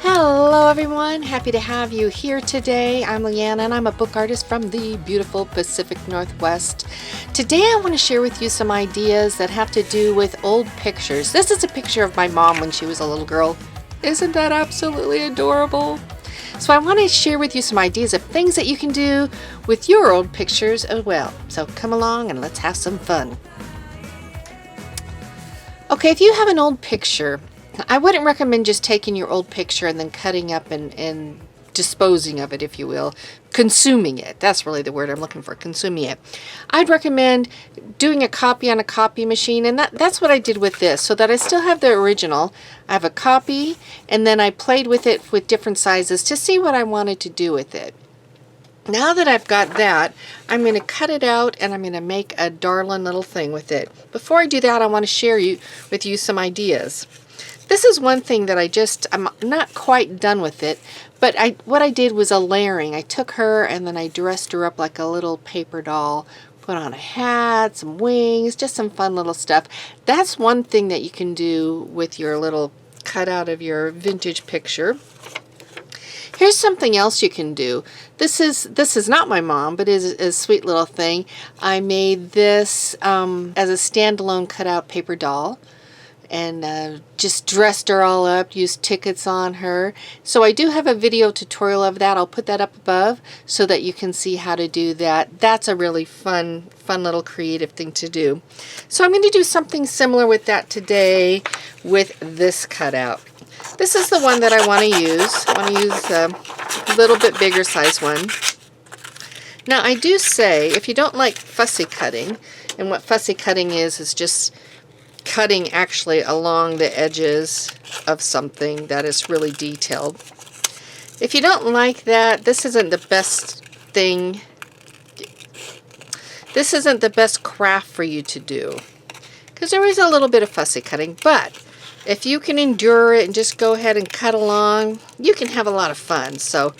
Hello everyone, happy to have you here today. I'm Leanne and I'm a book artist from the beautiful Pacific Northwest. Today I want to share with you some ideas that have to do with old pictures. This is a picture of my mom when she was a little girl. Isn't that absolutely adorable? So I want to share with you some ideas of things that you can do with your old pictures as well. So come along and let's have some fun. Okay, if you have an old picture, I wouldn't recommend just taking your old picture and then cutting up and disposing of it, if you will. Consuming it. That's really the word I'm looking for, consuming it. I'd recommend doing a copy on a copy machine, and that's what I did with this, so that I still have the original. I have a copy, and then I played with it with different sizes to see what I wanted to do with it. Now that I've got that, I'm going to cut it out and I'm going to make a darling little thing with it. Before I do that, I want to share with you some ideas. This is one thing that I'm not quite done with it, but what I did was a layering. I took her and then I dressed her up like a little paper doll, put on a hat, some wings, just some fun little stuff. That's one thing that you can do with your little cutout of your vintage picture. Here's something else you can do. This is not my mom, but is a sweet little thing. I made this as a standalone cutout paper doll, and just dressed her all up, used tickets on her. So I do have a video tutorial of that. I'll put that up above so that you can see how to do that. That's a really fun little creative thing to do. So I'm going to do something similar with that today with this cutout. This is the one that I want to use. I want to use a little bit bigger size one. Now I do say, if you don't like fussy cutting, and what fussy cutting is just cutting actually along the edges of something that is really detailed. If you don't like that, this isn't the best thing. This isn't the best craft for you to do, because there is a little bit of fussy cutting, but if you can endure it and just go ahead and cut along, you can have a lot of fun. So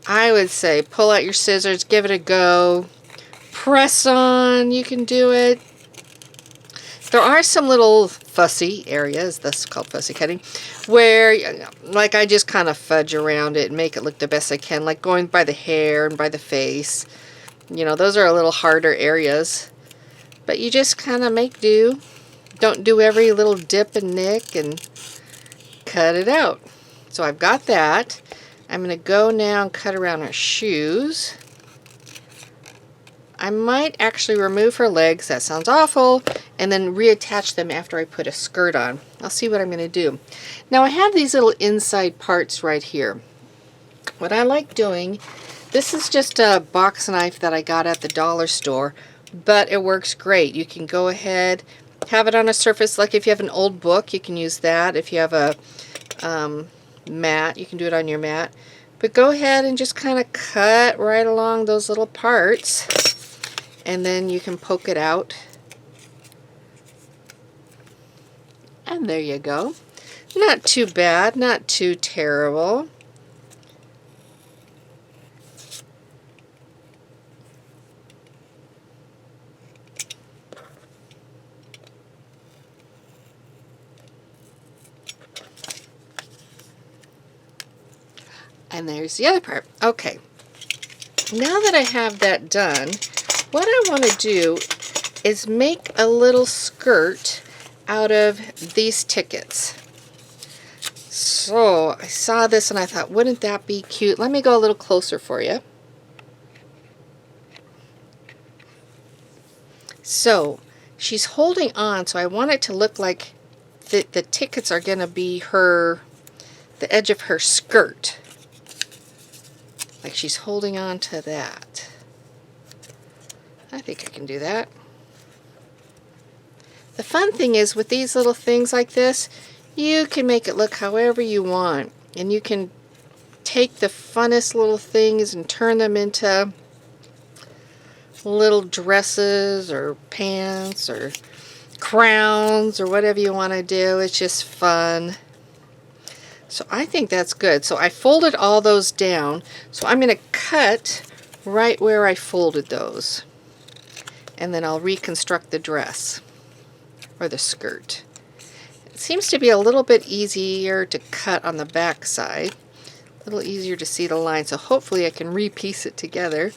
I would say pull out your scissors, give it a go, press on, you can do it. There are some little fussy areas, that's called fussy cutting, where like I just kind of fudge around it and make it look the best I can, like going by the hair and by the face. You know, those are a little harder areas, but you just kind of make do. Don't do every little dip and nick, and cut it out. So I've got that. I'm going to go now and cut around her shoes. I might actually remove her legs, that sounds awful, and then reattach them after I put a skirt on. I'll see what I'm going to do. Now I have these little inside parts right here. What I like doing, this is just a box knife that I got at the dollar store, but it works great. You can go ahead, have it on a surface, like if you have an old book, you can use that. If you have a mat, you can do it on your mat. But go ahead and just kind of cut right along those little parts, and then you can poke it out. And there you go. Not too bad, not too terrible. And there's the other part. Okay, now that I have that done, what I want to do is make a little skirt out of these tickets. So I saw this and I thought, wouldn't that be cute? Let me go a little closer for you. So she's holding on, so I want it to look like the tickets are going to be the edge of her skirt. Like she's holding on to that. I think I can do that. The fun thing is with these little things like this, you can make it look however you want. And you can take the funnest little things and turn them into little dresses or pants or crowns or whatever you want to do. It's just fun. So I think that's good. So I folded all those down. So I'm going to cut right where I folded those. And then I'll reconstruct the dress or the skirt. seems to be a little bit easier to cut on the back side. A little easier to see the line, so hopefully I can repiece it together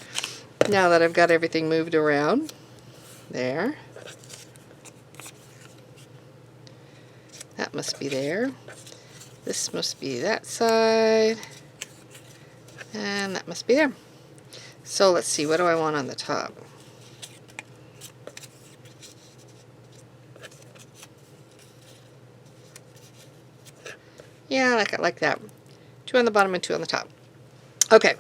now that I've got everything moved around. There. That must be there. This must be that side. And that must be there. So let's see, what do I want on the top? Yeah, like that. 2 on the bottom and 2 on the top. Okay.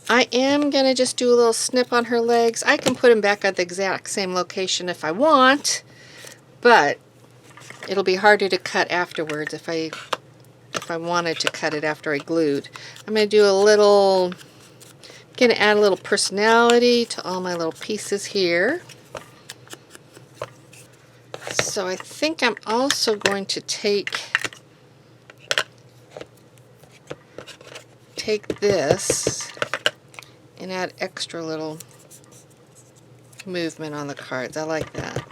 I am going to just do a little snip on her legs. I can put them back at the exact same location if I want, but it'll be harder to cut afterwards if I wanted to cut it after I glued. I'm going to do a little, going to add a little personality to all my little pieces here. So I think I'm also going to take this and add extra little movement on the cards. I like that.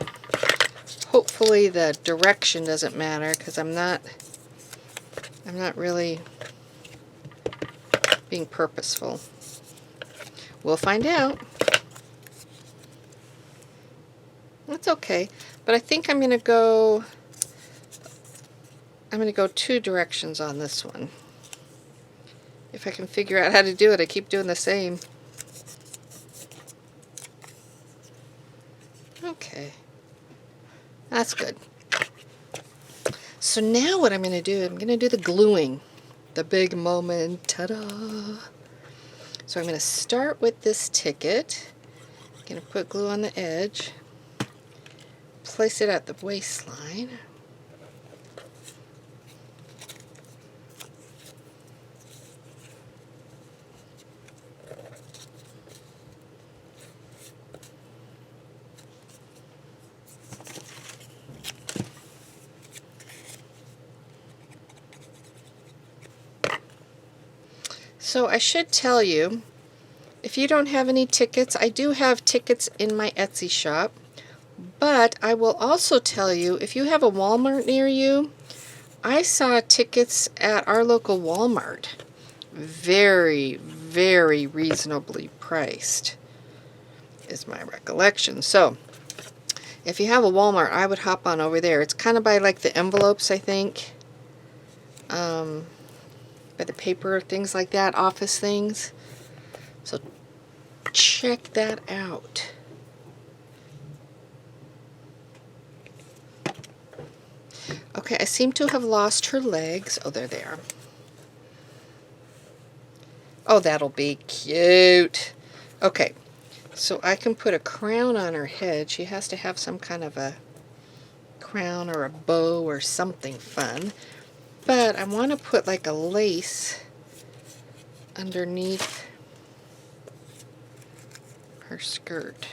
Hopefully the direction doesn't matter, because I'm not really being purposeful. We'll find out. That's okay. But I think I'm going to go 2 directions on this one. If I can figure out how to do it, I keep doing the same. Okay. That's good. So now what I'm going to do, I'm going to do the gluing. The big moment. Ta-da! So I'm going to start with this ticket. I'm going to put glue on the edge. Place it at the waistline. So I should tell you, if you don't have any tickets, I do have tickets in my Etsy shop. But I will also tell you, if you have a Walmart near you, I saw tickets at our local Walmart. Very, very reasonably priced, is my recollection. So, if you have a Walmart, I would hop on over there. It's kind of by like the envelopes, I think. By the paper, things like that, office things. So, check that out. Okay, I seem to have lost her legs. Oh, they're there. Oh, that'll be cute. Okay, so I can put a crown on her head. She has to have some kind of a crown or a bow or something fun. But I want to put like a lace underneath her skirt.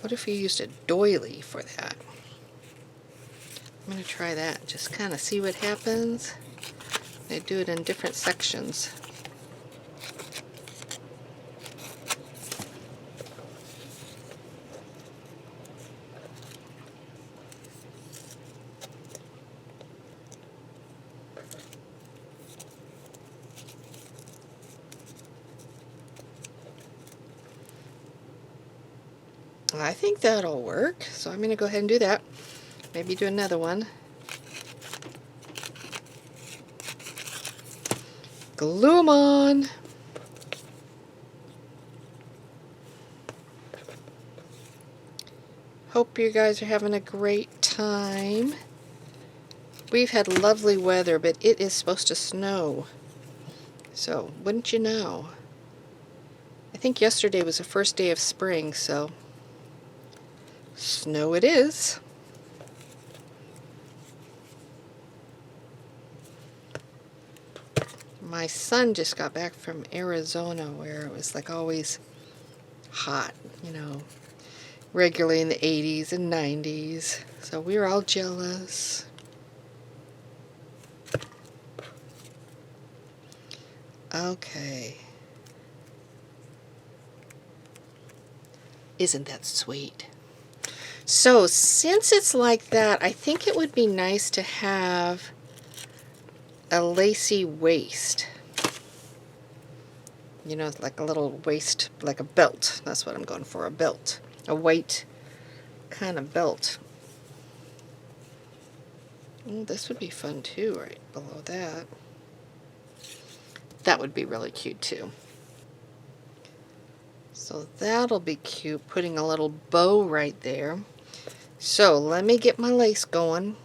What if you used a doily for that? I'm going to try that. Just kind of see what happens. They do it in different sections. I think that'll work, so I'm going to go ahead and do that. Maybe do another one. Glue 'em on. Hope you guys are having a great time. We've had lovely weather, but it is supposed to snow. So, wouldn't you know? I think yesterday was the first day of spring, so snow it is. My son just got back from Arizona, where it was like always hot, you know, regularly in the 80s and 90s. So we were all jealous. Okay. Isn't that sweet? So since it's like that, I think it would be nice to have a lacy waist. You know, like a little waist, like a belt. That's what I'm going for, a belt. A white kind of belt. Oh, this would be fun too, right below that. That would be really cute too. So that'll be cute, putting a little bow right there. So let me get my lace going.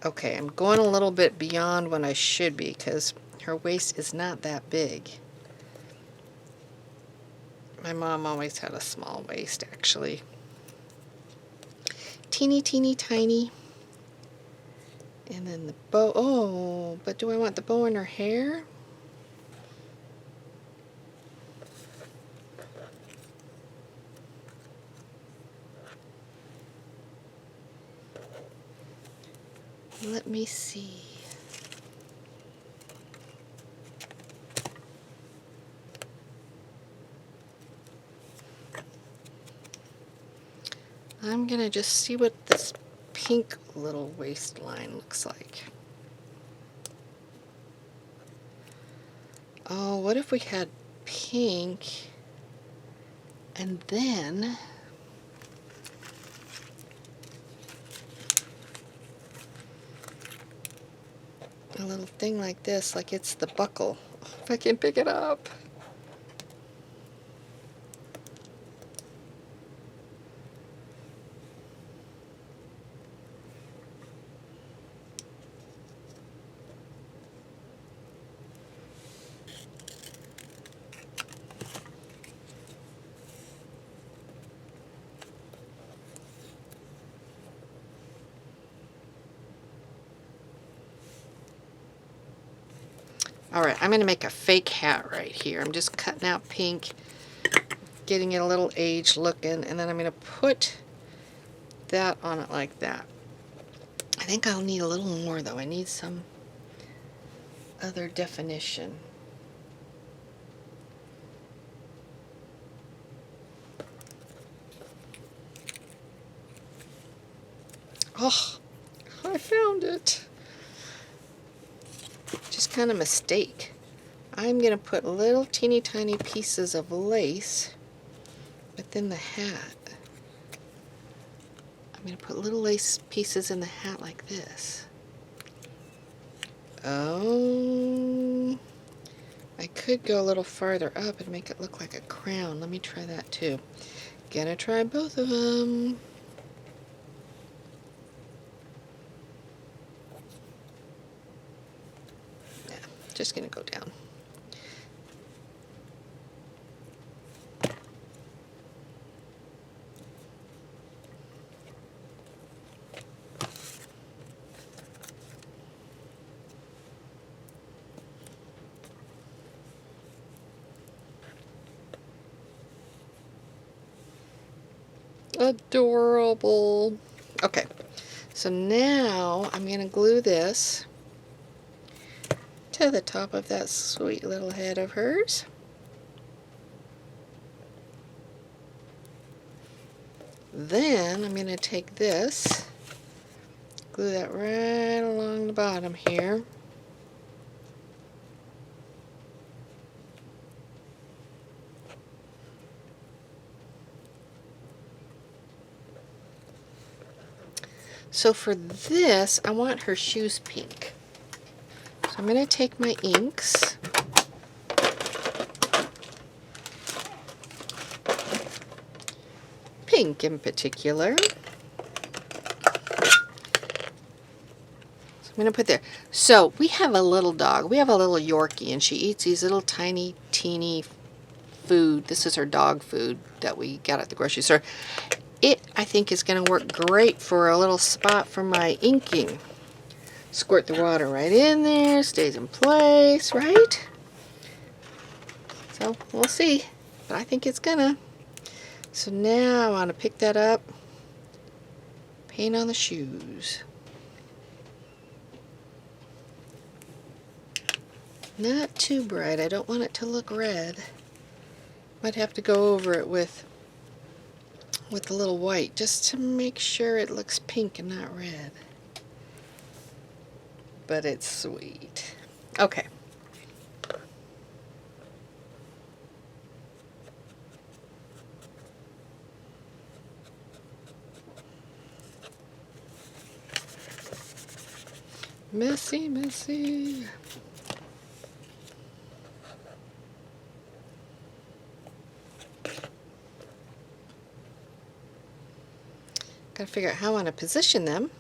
Okay, I'm going a little bit beyond when I should be because her waist is not that big. My mom always had a small waist, actually. Teeny, teeny, tiny. And then the bow. Oh, but do I want the bow in her hair? Let me see. I'm gonna just see what this pink little waistline looks like. Oh, what if we had pink and then a little thing like this, like it's the buckle. If I can pick it up. Alright, I'm going to make a fake hat right here. I'm just cutting out pink, getting it a little aged looking, and then I'm going to put that on it like that. I think I'll need a little more though. I need some other definition. Oh, I found it. Just kind of mistake. I'm going to put little teeny tiny pieces of lace within the hat. I'm going to put little lace pieces in the hat like this. Oh, I could go a little farther up and make it look like a crown. Let me try that too. Gonna try both of them. Yeah, just gonna go down. Adorable. Okay, so now I'm going to glue this to the top of that sweet little head of hers. Then I'm going to take this, glue that right along the bottom here. So for this, I want her shoes pink. So I'm going to take my inks. Pink in particular. So I'm going to put there. So we have a little dog. We have a little Yorkie, and she eats these little tiny, teeny food. This is her dog food that we got at the grocery store. It, I think, is going to work great for a little spot for my inking. Squirt the water right in there, stays in place, right? So we'll see, but I think it's gonna. So now I want to pick that up, paint on the shoes. Not too bright, I don't want it to look red. Might have to go over it with a little white just to make sure it looks pink and not red. But it's sweet. Okay. Messy, messy. Gotta figure out how I want to position them.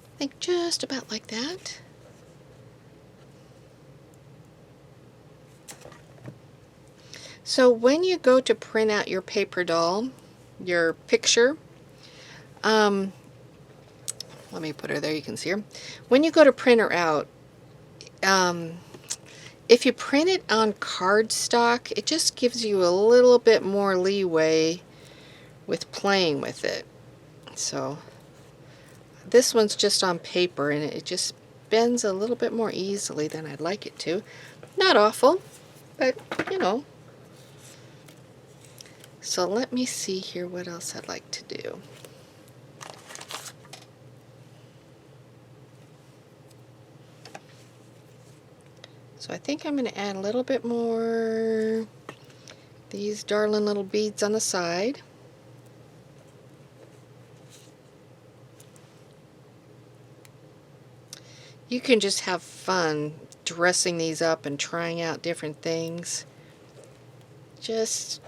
I think just about like that. So when you go to print out your paper doll, your picture, let me put her there, you can see her. When you go to print her out, if you print it on cardstock, it just gives you a little bit more leeway with playing with it. So this one's just on paper and it just bends a little bit more easily than I'd like it to. Not awful, but you know. So let me see here what else I'd like to do. So I think I'm going to add a little bit more these darling little beads on the side. You can just have fun dressing these up and trying out different things. Just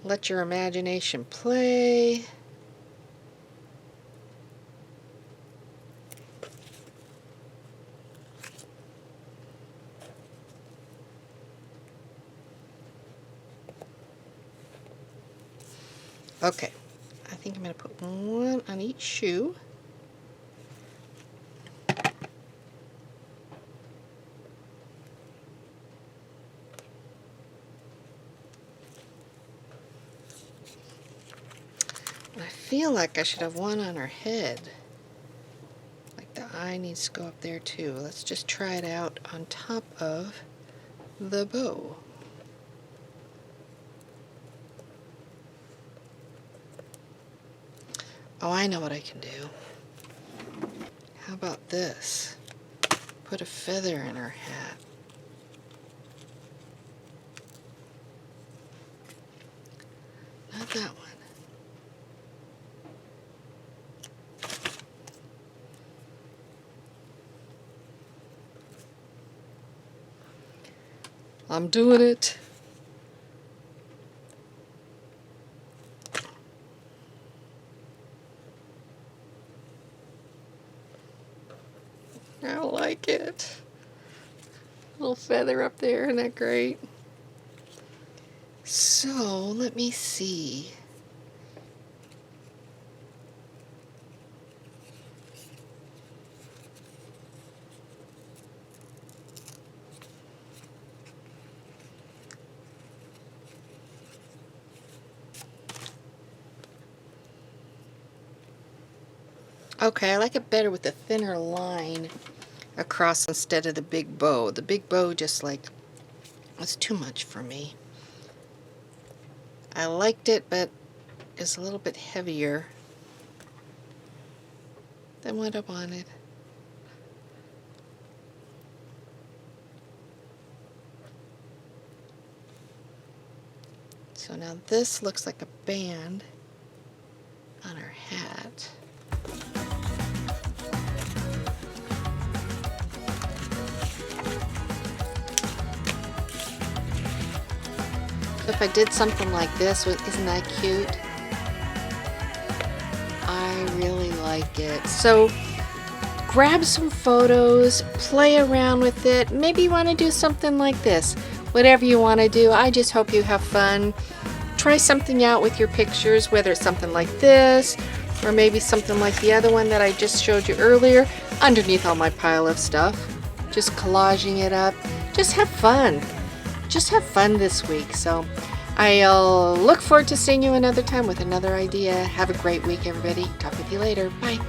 let your imagination play. Okay, I think I'm going to put one on each shoe. I feel like I should have one on her head. Like the eye needs to go up there too. Let's just try it out on top of the bow. Oh, I know what I can do. How about this? Put a feather in her hat. Not that one. I'm doing it. I like it. Little feather up there, isn't that great? So, let me see. Okay, I like it better with the thinner line across instead of the big bow. The big bow just like was too much for me. I liked it, but it's a little bit heavier than what I wanted. So now this looks like a band on her hat. If I did something like this, isn't that cute? I really like it. So grab some photos, play around with it. Maybe you want to do something like this. Whatever you want to do, I just hope you have fun. Try something out with your pictures, whether it's something like this, or maybe something like the other one that I just showed you earlier, underneath all my pile of stuff. Just collaging it up. Just have fun. Just have fun this week. So I'll look forward to seeing you another time with another idea. Have a great week, everybody. Talk with you later. Bye.